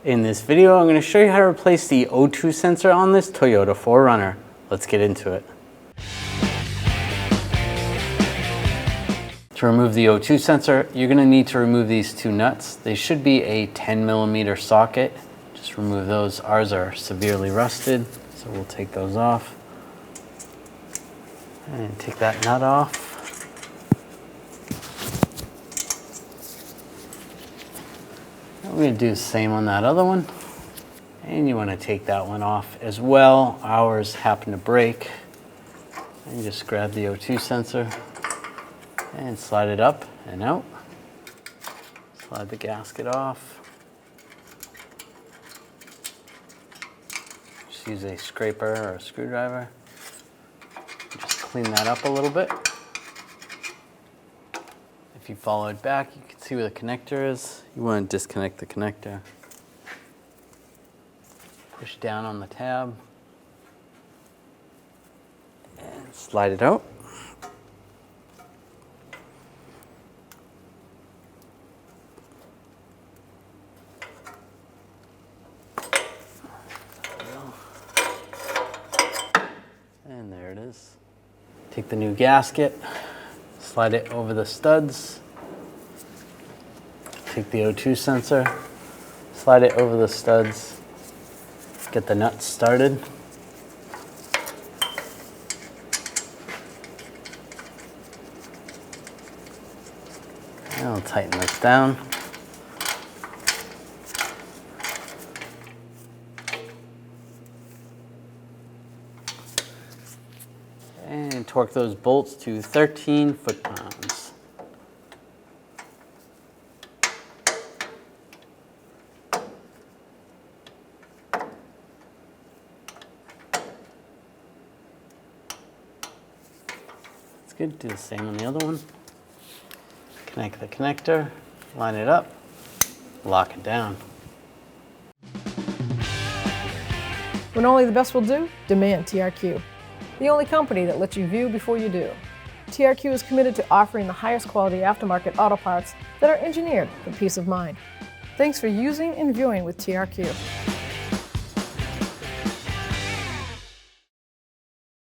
In this video, I'm going to show you how to replace the O2 sensor on this Toyota 4Runner. Let's get into it. To remove the O2 sensor, you're going to need to remove these two nuts. They should be a 10mm socket. Just remove those. Ours are severely rusted, so we'll take those off. And take that nut off. We're going to do the same on that other one. And you want to take that one off as well. Ours happened to break. And you just grab the O2 sensor and slide it up and out. Slide the gasket off. Just use a scraper or a screwdriver. Just clean that up a little bit. If you follow it back, you can see where the connector is. You want to disconnect the connector. Push down on the tab and slide it out. And there it is. Take the new gasket, slide it over the studs. Take the O2 sensor, slide it over the studs. Get the nuts started. And I'll tighten this down. And torque those bolts to 13 foot-pounds. That's good. Do the same on the other one. Connect the connector, line it up, lock it down. When only the best will do, demand TRQ. The only company that lets you view before you do. TRQ is committed to offering the highest quality aftermarket auto parts that are engineered for peace of mind. Thanks for using and viewing with TRQ.